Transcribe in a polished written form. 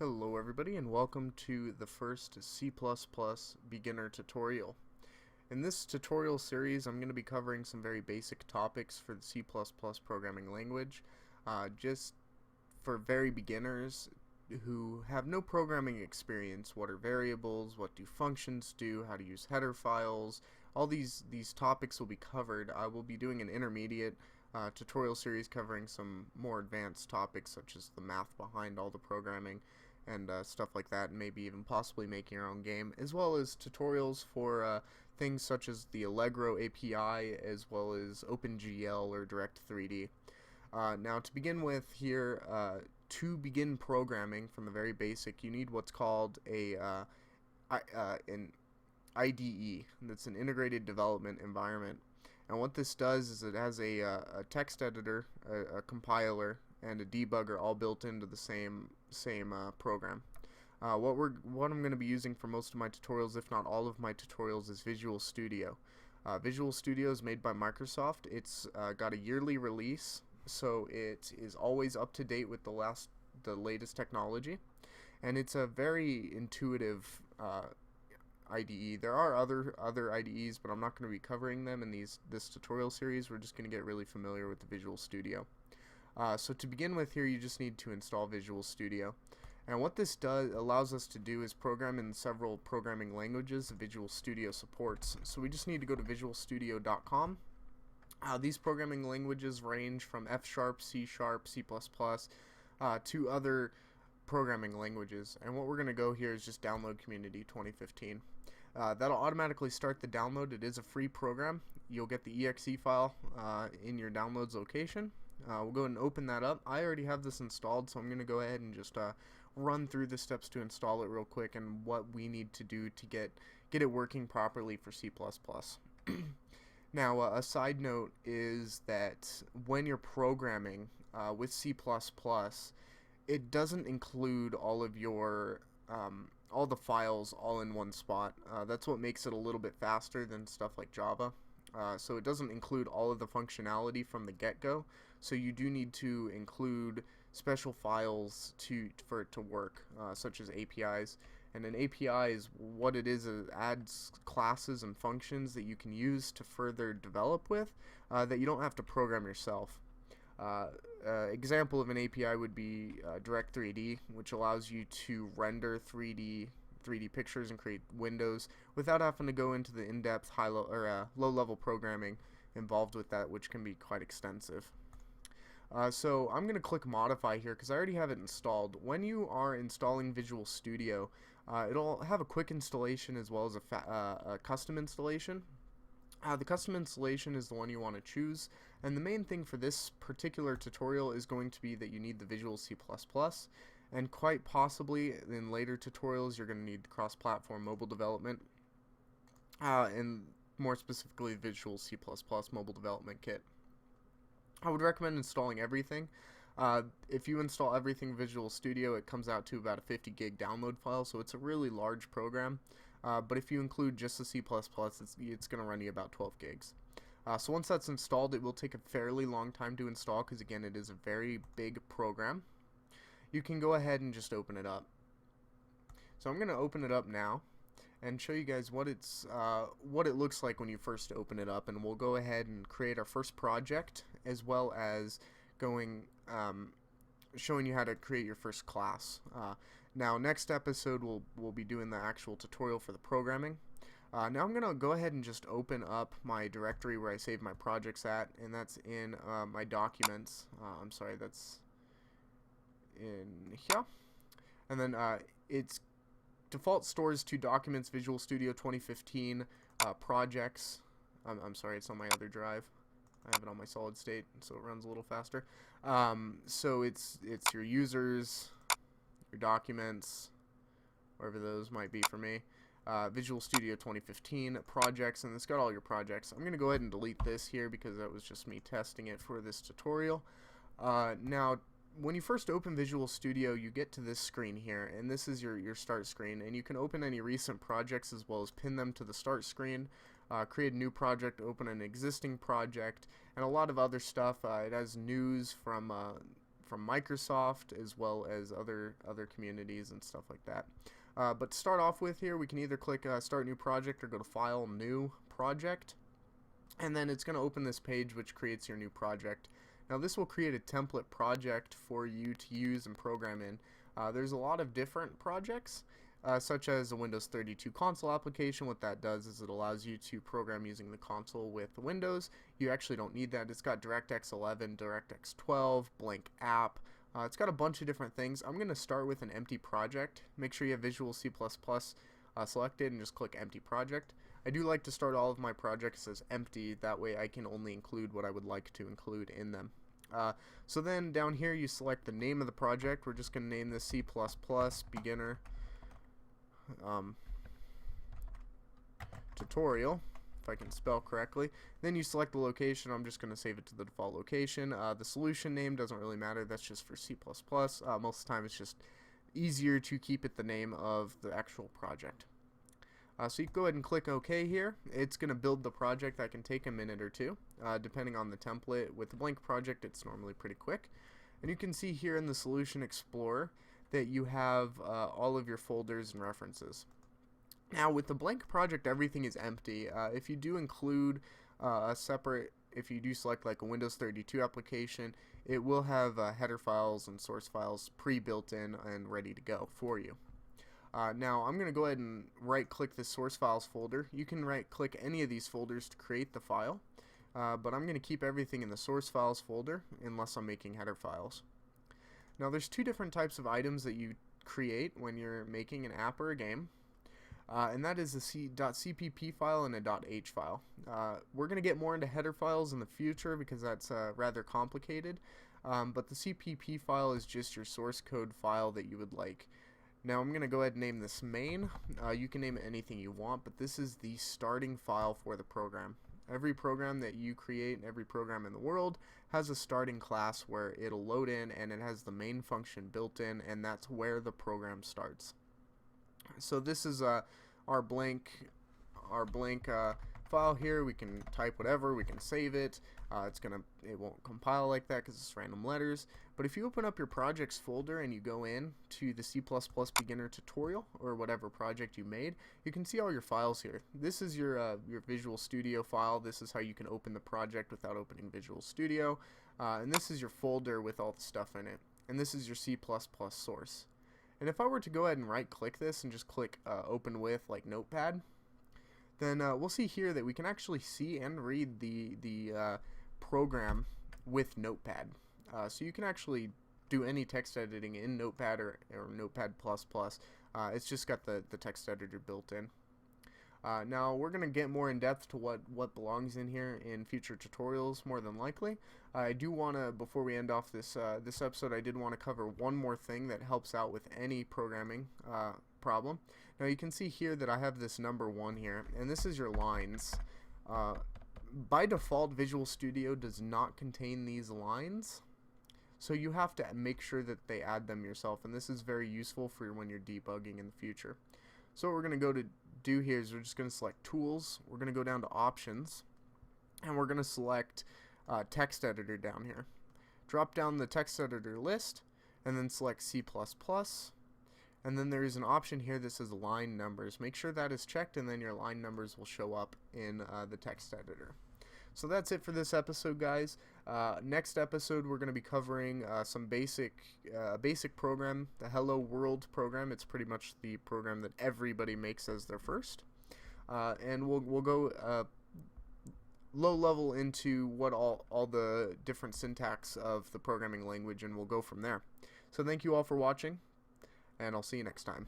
Hello everybody and welcome to the first C++ beginner tutorial. In this tutorial series I'm going to be covering some very basic topics for the C++ programming language, just for very beginners who have no programming experience. What are variables, what do functions do, how to use header files, all these topics will be covered. I will be doing an intermediate tutorial series covering some more advanced topics such as the math behind all the programming and stuff like that, and maybe even possibly making your own game, as well as tutorials for things such as the Allegro API as well as OpenGL or Direct3D. Now to begin with here, to begin programming from the very basic, you need what's called an IDE. That's an integrated development environment. And what this does is it has a text editor, a compiler, and a debugger all built into the same program. What I'm going to be using for most of my tutorials, if not all of my tutorials, is Visual Studio. Visual Studio is made by Microsoft. It's got a yearly release, so it is always up to date with the latest technology, and it's a very intuitive IDE. There are other IDEs, but I'm not going to be covering them in this tutorial series. We're just going to get really familiar with the Visual Studio. So to begin with here, you just need to install Visual Studio. And what this allows us to do is program in several programming languages that Visual Studio supports. So we just need to go to visualstudio.com. These programming languages range from F#, C#, C++, to other programming languages. And what we're going to go here is just download Community 2015. That'll automatically start the download. It is a free program. You'll get the exe file in your downloads location. We'll go ahead and open that up. I already have this installed, so I'm going to go ahead and just run through the steps to install it real quick and what we need to do to get it working properly for C++. Now, a side note is that when you're programming with C++, it doesn't include all of your all the files all in one spot. That's what makes it a little bit faster than stuff like Java. So it doesn't include all of the functionality from the get-go, so you do need to include special files for it to work, such as APIs. And an API is what it is. It adds classes and functions that you can use to further develop with, that you don't have to program yourself. Example of an API would be Direct3D, which allows you to render 3D pictures and create windows without having to go into the in-depth low-level programming involved with that, which can be quite extensive. So I'm going to click Modify here because I already have it installed. When you are installing Visual Studio, it'll have a quick installation as well as a custom installation. The custom installation is the one you want to choose, and the main thing for this particular tutorial is going to be that you need the Visual C++, and quite possibly in later tutorials you're going to need cross-platform mobile development, and more specifically Visual C++ Mobile Development Kit. I would recommend installing everything. If you install everything Visual Studio, it comes out to about a 50 gig download file, so it's a really large program. But if you include just the C++, it's going to run you about 12 gigs. So once that's installed, it will take a fairly long time to install because, again, it is a very big program. You can go ahead and just open it up. So I'm going to open it up now and show you guys what it looks like when you first open it up, and we'll go ahead and create our first project as well as showing you how to create your first class. Now next episode we'll be doing the actual tutorial for the programming. Now I'm gonna go ahead and just open up my directory where I save my projects at, and that's in my documents. I'm sorry, that's in here, and then it's default stores to documents Visual Studio 2015 projects. I'm sorry, it's on my other drive. I have it on my solid state, so it runs a little faster. So it's your users, your documents, wherever those might be for me. Visual Studio 2015 projects, and it's got all your projects. I'm going to go ahead and delete this here because that was just me testing it for this tutorial. Now, when you first open Visual Studio, you get to this screen here, and this is your start screen, and you can open any recent projects as well as pin them to the start screen, create a new project, open an existing project, and a lot of other stuff. It has news from from Microsoft as well as other communities and stuff like that. But to start off with here, we can either click Start New Project or go to File, New Project, and then it's going to open this page which creates your new project. Now this will create a template project for you to use and program in. There's a lot of different projects, such as a Windows 32 console application. What that does is it allows you to program using the console with Windows. You actually don't need that. It's got DirectX 11, DirectX 12, blank app. It's got a bunch of different things. I'm going to start with an empty project. Make sure you have Visual C++ selected and just click Empty Project. I do like to start all of my projects as empty. That way I can only include what I would like to include in them. So then down here you select the name of the project. We're just going to name this C++ Beginner Tutorial, if I can spell correctly. Then you select the location. I'm just going to save it to the default location. The solution name doesn't really matter. That's just for C++. Most of the time it's just easier to keep it the name of the actual project. So you can go ahead and click OK here. It's going to build the project. That can take a minute or two, depending on the template. With the blank project, it's normally pretty quick. And you can see here in the Solution Explorer that you have all of your folders and references. Now with the blank project, everything is empty. If you do include if you do select like a Windows 32 application, it will have header files and source files pre-built in and ready to go for you. Now I'm going to go ahead and right click the source files folder. You can right click any of these folders to create the file, but I'm going to keep everything in the source files folder unless I'm making header files. Now there's two different types of items that you create when you're making an app or a game, and that is a .cpp file and a .h file. We're going to get more into header files in the future because that's rather complicated, but the CPP file is just your source code file that you would like. Now I'm going to go ahead and name this main. You can name it anything you want, but this is the starting file for the program. Every program that you create, every program in the world, has a starting class where it'll load in and it has the main function built in, and that's where the program starts. So this is our blank file here. We can type whatever, we can save it. It won't compile like that because it's random letters. But if you open up your projects folder and you go in to the C++ Beginner Tutorial or whatever project you made, you can see all your files here. This is your Visual Studio file. This is how you can open the project without opening Visual Studio. And this is your folder with all the stuff in it. And this is your C++ source. And if I were to go ahead and right click this and just click Open With like Notepad, then we'll see here that we can actually see and read the program with Notepad. So you can actually do any text editing in Notepad or Notepad++. It's just got the text editor built in. Now we're going to get more in depth to what belongs in here in future tutorials, more than likely. I do want to, before we end off this episode, I did want to cover one more thing that helps out with any programming problem. Now you can see here that I have this number 1 here, and this is your lines. By default, Visual Studio does not contain these lines, so you have to make sure that they add them yourself, and this is very useful for when you're debugging in the future. So what we're going to do here is we're just going to select Tools, we're going to go down to Options, and we're going to select Text Editor down here. Drop down the text editor list, and then select C++, and then there is an option here that says line numbers. Make sure that is checked, and then your line numbers will show up in the text editor. So that's it for this episode, guys. Next episode, we're going to be covering some basic program, the Hello World program. It's pretty much the program that everybody makes as their first. And we'll go low level into what all the different syntax of the programming language, and we'll go from there. So thank you all for watching, and I'll see you next time.